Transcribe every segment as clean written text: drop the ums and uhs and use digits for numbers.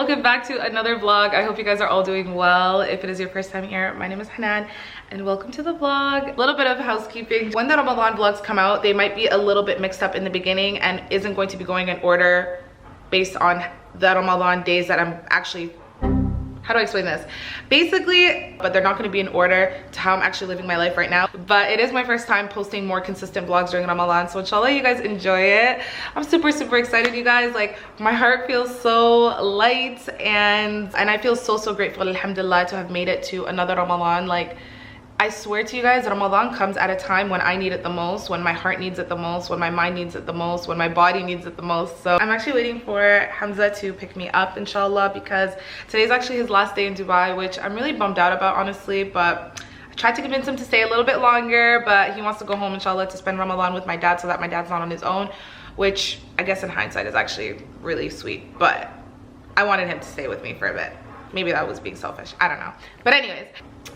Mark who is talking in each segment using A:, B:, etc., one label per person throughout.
A: welcome back to another vlog. I hope you guys are all doing well. If it is your first time here, my name is Hanan and welcome to the vlog. A little bit of housekeeping. When the Ramadan vlogs come out, they might be a little bit mixed up in the beginning and isn't going to be going in order based on the Ramadan days that I'm actually, how do I explain this? Basically, but they're not going to be in order to how I'm actually living my life right now. But it is my first time posting more consistent vlogs during Ramadan, so inshallah you guys enjoy it. I'm super excited, you guys. Like, my heart feels so light and I feel so grateful, alhamdulillah, to have made it to another Ramadan. Like, I swear to you guys, Ramadan comes at a time when I need it the most, when my heart needs it the most, when my mind needs it the most, when my body needs it the most. So I'm actually waiting for Hamza to pick me up, inshallah, because today's actually his last day in Dubai, which I'm really bummed out about, honestly. But I tried to convince him to stay a little bit longer, but he wants to go home, inshallah, to spend Ramadan with my dad so that my dad's not on his own, which I guess in hindsight is actually really sweet. But I wanted him to stay with me for a bit. Maybe that was being selfish, I don't know. But anyways,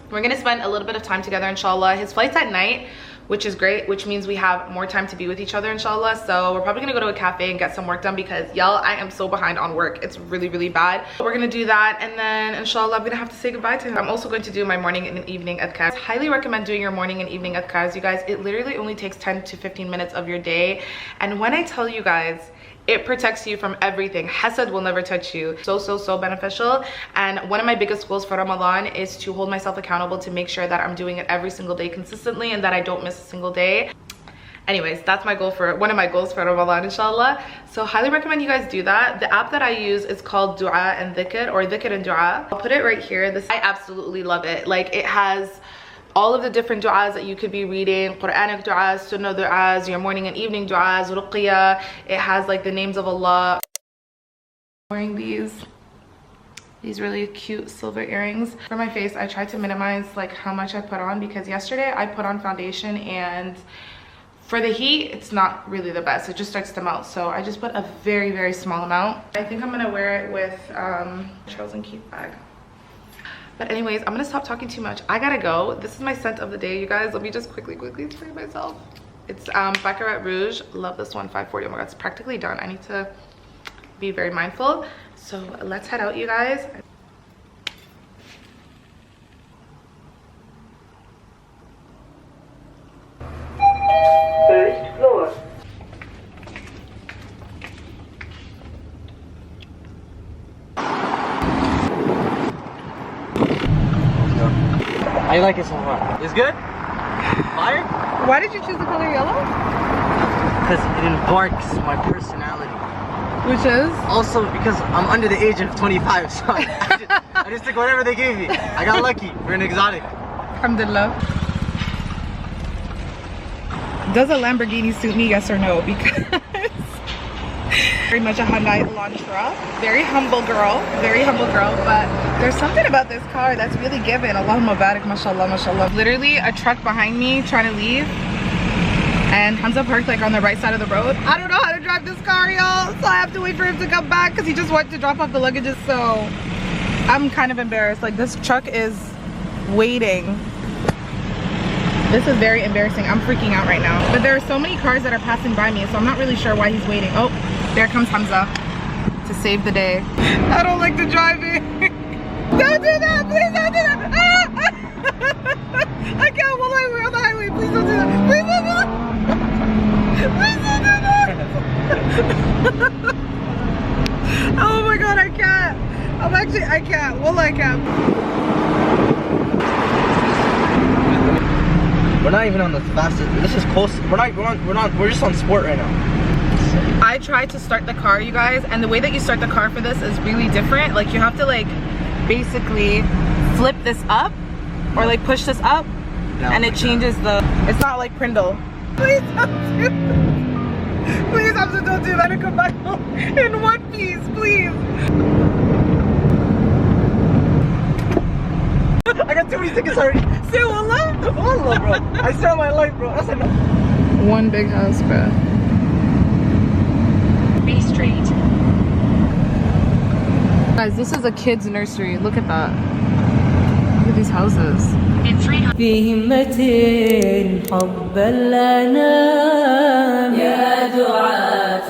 A: we're gonna spend a little bit of time together, inshallah. His flight's at night, which is great, which means we have more time to be with each other, inshallah. So we're probably gonna go to a cafe and get some work done because, y'all, I am so behind on work. It's really bad. We're gonna do that, and then inshallah I'm gonna have to say goodbye to him. I'm also going to do my morning and evening adhkars. Highly recommend doing your morning and evening adhkars, you guys. It literally only takes 10 to 15 minutes of your day, and when I tell you guys, it protects you from everything. Hasad will never touch you. So beneficial. And one of my biggest goals for Ramadan is to hold myself accountable to make sure that I'm doing it every single day consistently and that I don't miss a single day. Anyways, that's my goal for one of my goals for Ramadan, inshallah. So highly recommend you guys do that. The app that I use is called Dua and Dhikr, or Dhikr and Dua. I'll put it right here. I absolutely love it. Like, it has all of the different du'as that you could be reading, Quranic du'as, sunnah du'as, your morning and evening du'as, ruqya. It has like the names of Allah. Wearing these really cute silver earrings. For my face, I tried to minimize like how much I put on, because yesterday I put on foundation and for the heat, it's not really the best. It just starts to melt. So I just put a very small amount. I think I'm gonna wear it with Charles & Keith bag. But anyways, I'm gonna stop talking too much. I gotta go. This is my scent of the day, you guys. Let me just quickly spray myself. It's Baccarat Rouge. Love this one, 540. Oh my god, it's practically done. I need to be very mindful. So let's head out, you guys.
B: First floor.
C: I like it so far. It's good? Fire?
A: Why did you choose the color yellow?
C: Because it embarks my personality.
A: Which is?
C: Also because I'm under the age of 25, so I just took whatever they gave me. I got lucky for an exotic.
A: Alhamdulillah. Does a Lamborghini suit me, yes or no? Because very much a Hyundai Elantra. Very humble girl, but there's something about this car that's really given. Allahumma barak, mashallah. Literally a truck behind me trying to leave, and Hamza parked like on the right side of the road. I don't know how to drive this car, y'all, so I have to wait for him to come back because he just went to drop off the luggages. So I'm kind of embarrassed. Like, this truck is waiting. This is very embarrassing. I'm freaking out right now. But there are so many cars that are passing by me, so I'm not really sure why he's waiting. Oh, there comes Hamza to save the day. I don't like the driving. Don't do that, please don't do that. Ah! I can't, we're on the highway. Please don't do that. Please don't do that. Please don't do that. Oh my god, I can't. I can't. Wallah, I can't.
C: We're not even on the fastest. This is close. We're just on sport right now.
A: I tried to start the car, you guys, and the way that you start the car for this is really different. Like, you have to like basically flip this up or like push this up, and it changes the, it's not like Prindle. Please don't do that. Please, Hamza, don't do that and come back home in one piece, please.
C: I got too many tickets already.
A: Say wallah?
C: Wallah, bro. I sell my life, bro. That's enough.
A: One big house, bro.
B: B Street.
A: Guys, this is a kid's nursery. Look at that. Look at these houses.
D: في همة حب الأنام يا دعاة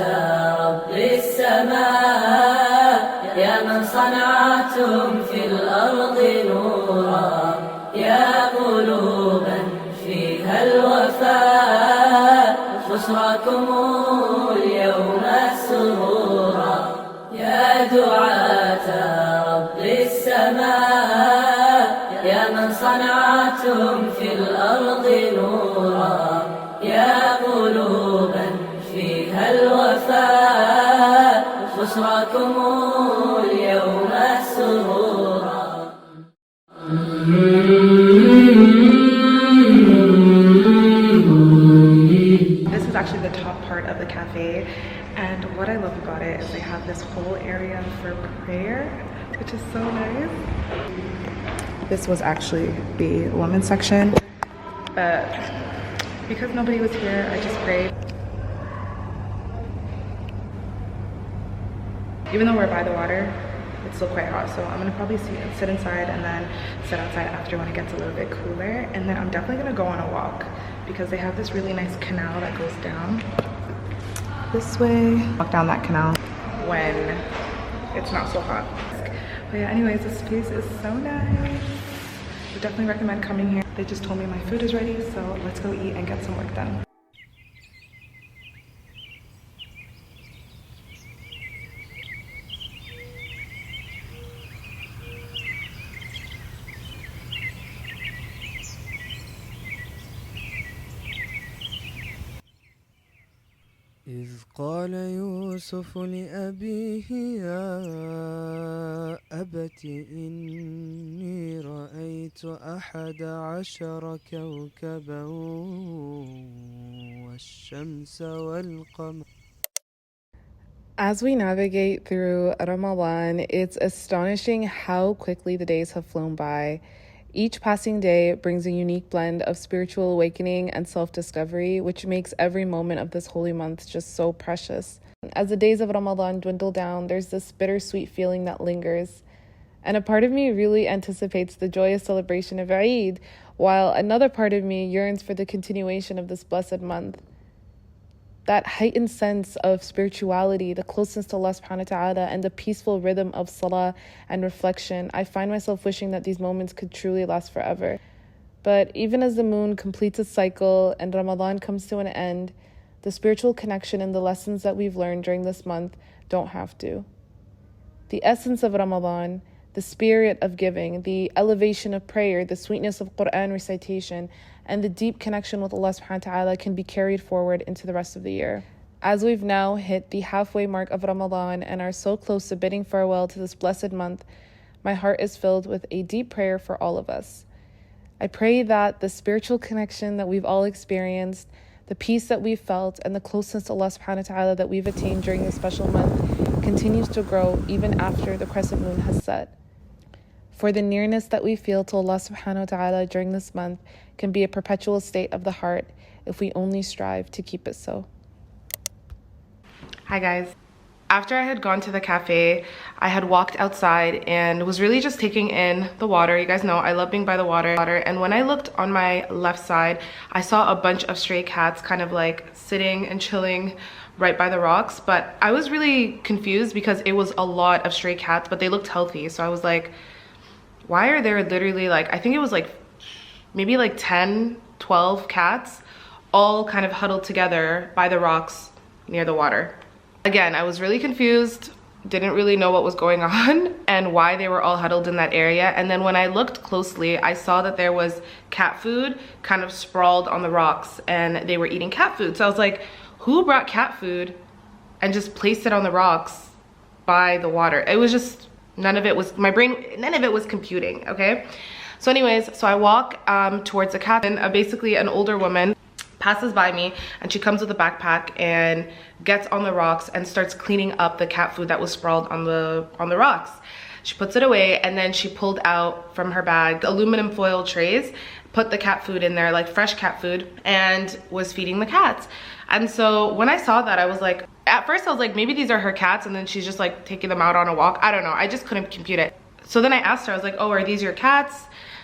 D: رب السماء يا من صنع في الأرض نورا يا قلوبا فيها الوفاء بشراكم اليوم سرورا يا دعاة رب السماء يا من صنعتم في الأرض نورا يا قلوبا فيها الوفاء بشراكم اليوم سرورا.
A: This is actually the top part of the cafe, and what I love about it is they have this whole area for prayer, which is so nice. This was actually the women's section, but because nobody was here, I just prayed. Even though we're by the water, it's still quite hot, so I'm gonna probably sit inside and then sit outside after when it gets a little bit cooler. And then I'm definitely gonna go on a walk because they have this really nice canal that goes down this way. Walk down that canal when it's not so hot. But yeah, anyways, this place is so nice. Would definitely recommend coming here. They just told me my food is ready, so let's go eat and get some work done.
B: إذ قال يوسف لأبيه يا أبت إني رأيت 11 كوكبا والشمس والقمر.
A: As we navigate through Ramadan, it's astonishing how quickly the days have flown by. Each passing day brings a unique blend of spiritual awakening and self-discovery, which makes every moment of this holy month just so precious. As the days of Ramadan dwindle down, there's this bittersweet feeling that lingers. And a part of me really anticipates the joyous celebration of Eid, while another part of me yearns for the continuation of this blessed month. That heightened sense of spirituality, the closeness to Allah subhanahu wa ta'ala, and the peaceful rhythm of salah and reflection, I find myself wishing that these moments could truly last forever. But even as the moon completes its cycle and Ramadan comes to an end, the spiritual connection and the lessons that we've learned during this month don't have to. The essence of Ramadan, the spirit of giving, the elevation of prayer, the sweetness of Quran recitation, and the deep connection with Allah subhanahu wa ta'ala can be carried forward into the rest of the year. As we've now hit the halfway mark of Ramadan and are so close to bidding farewell to this blessed month, my heart is filled with a deep prayer for all of us. I pray that the spiritual connection that we've all experienced, the peace that we've felt, and the closeness to Allah subhanahu wa ta'ala that we've attained during this special month continues to grow even after the crescent moon has set. For the nearness that we feel to Allah subhanahu wa ta'ala during this month can be a perpetual state of the heart if we only strive to keep it so. Hi guys. After I had gone to the cafe, I had walked outside and was really just taking in the water. You guys know I love being by the water. And when I looked on my left side, I saw a bunch of stray cats kind of like sitting and chilling right by the rocks. But I was really confused because it was a lot of stray cats, but they looked healthy. So I was like, why are there literally like, I think it was like maybe like 10, 12 cats all kind of huddled together by the rocks near the water. Again, I was really confused, didn't really know what was going on and why they were all huddled in that area. And then when I looked closely, I saw that there was cat food kind of sprawled on the rocks and they were eating cat food. So I was like, who brought cat food and just placed it on the rocks by the water? It was just, none of it was computing, okay? So anyways, so I walk towards the cat and basically an older woman passes by me and she comes with a backpack and gets on the rocks and starts cleaning up the cat food that was sprawled on the rocks. She puts it away and then she pulled out from her bag aluminum foil trays, put the cat food in there, like fresh cat food, and was feeding the cats. And so when I saw that, I was like, at first I was like, maybe these are her cats and then she's just like taking them out on a walk. I don't know, I just couldn't compute it. So then I asked her, I was like, oh, are these your cats?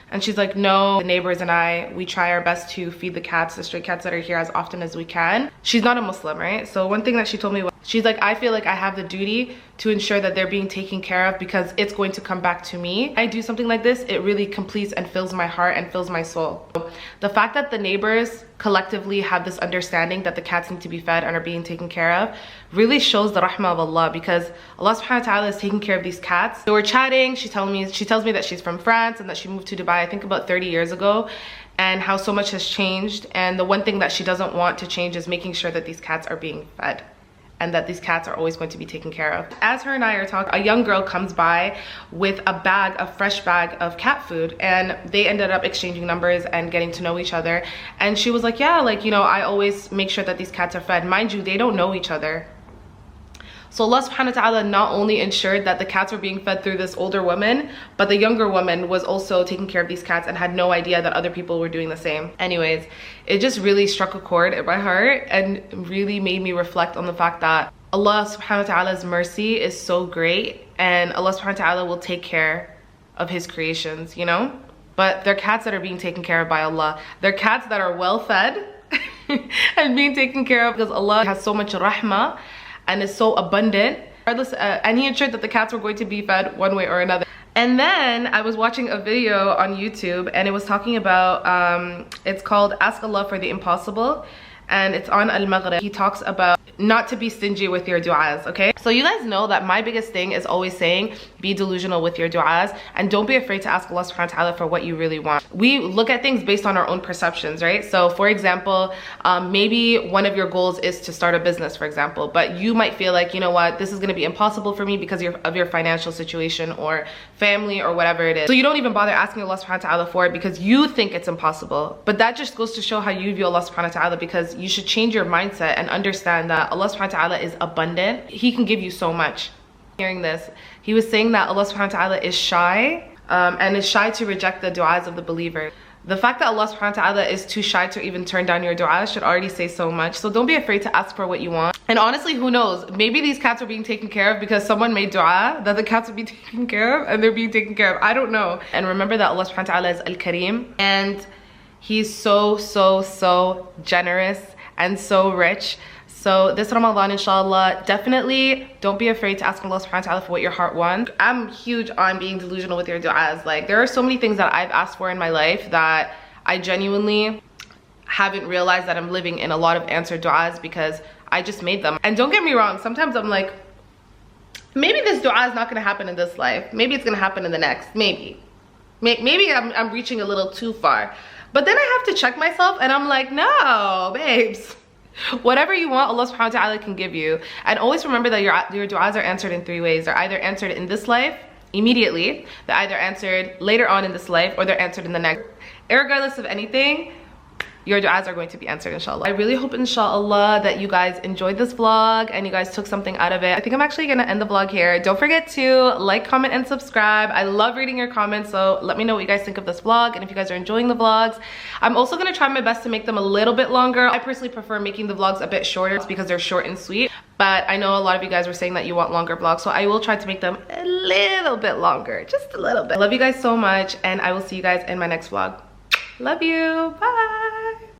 A: And she's like, no, the neighbors and I, we try our best to feed the cats, the stray cats that are here, as often as we can. She's not a Muslim, right? So one thing that she told me was, she's like, I feel like I have the duty to ensure that they're being taken care of because it's going to come back to me. I do something like this, it really completes and fills my heart and fills my soul. The fact that the neighbors collectively have this understanding that the cats need to be fed and are being taken care of really shows the rahmah of Allah, because Allah subhanahu wa ta'ala is taking care of these cats. So we're chatting, she tells me that she's from France and that she moved to Dubai I think about 30 years ago, and how so much has changed, and the one thing that she doesn't want to change is making sure that these cats are being fed and that these cats are always going to be taken care of. As her and I are talking, a young girl comes by with a fresh bag of cat food, and they ended up exchanging numbers and getting to know each other. And she was like, yeah, like, you know, I always make sure that these cats are fed. Mind you, they don't know each other. So Allah subhanahu wa ta'ala not only ensured that the cats were being fed through this older woman, but the younger woman was also taking care of these cats and had no idea that other people were doing the same. Anyways, it just really struck a chord in my heart and really made me reflect on the fact that Allah subhanahu wa ta'ala's mercy is so great, and Allah subhanahu wa ta'ala will take care of his creations, you know? But they're cats that are being taken care of by Allah. They're cats that are well fed and being taken care of because Allah has so much rahmah and is so abundant. Regardless, and he ensured that the cats were going to be fed one way or another. And then I was watching a video on YouTube, and it was talking about, it's called Ask Allah for the Impossible, and it's on Al-Maghrib. He talks about not to be stingy with your du'as, okay? So you guys know that my biggest thing is always saying, be delusional with your du'as, and don't be afraid to ask Allah subhanahu wa ta'ala for what you really want. We look at things based on our own perceptions, right? So for example, maybe one of your goals is to start a business, for example, but you might feel like, you know what, this is gonna be impossible for me because of your financial situation or family or whatever it is. So you don't even bother asking Allah subhanahu wa ta'ala for it because you think it's impossible. But that just goes to show how you view Allah subhanahu wa ta'ala, because you should change your mindset and understand that Allah subhanahu wa ta'ala is abundant. He can give you so much. Hearing this, he was saying that Allah subhanahu wa ta'ala is shy and is shy to reject the du'as of the believer. The fact that Allah subhanahu wa ta'ala is too shy to even turn down your du'as should already say so much. So don't be afraid to ask for what you want. And honestly, who knows? Maybe these cats are being taken care of because someone made du'a that the cats would be taken care of, and they're being taken care of. I don't know. And remember that Allah subhanahu wa ta'ala is Al-Kareem, and he's so generous and so rich. So this Ramadan, inshallah, definitely don't be afraid to ask Allah subhanahu wa ta'ala for what your heart wants. I'm huge on being delusional with your du'as. Like, there are so many things that I've asked for in my life that I genuinely haven't realized that I'm living in a lot of answered du'as because I just made them. And don't get me wrong, sometimes I'm like, maybe this du'a is not gonna happen in this life. Maybe it's gonna happen in the next, maybe. Maybe I'm reaching a little too far. But then I have to check myself and I'm like, no, babes. Whatever you want, Allah subhanahu wa ta'ala can give you. And always remember that your du'as are answered in 3 ways. They're either answered in this life, immediately. They're either answered later on in this life, or they're answered in the next. Irregardless of anything, your du'as are going to be answered, inshallah. I really hope, inshallah, that you guys enjoyed this vlog and you guys took something out of it. I think I'm actually gonna end the vlog here. Don't forget to like, comment, and subscribe. I love reading your comments, so let me know what you guys think of this vlog and if you guys are enjoying the vlogs. I'm also gonna try my best to make them a little bit longer. I personally prefer making the vlogs a bit shorter because they're short and sweet, but I know a lot of you guys were saying that you want longer vlogs, so I will try to make them a little bit longer, just a little bit. I love you guys so much, and I will see you guys in my next vlog. Love you, bye.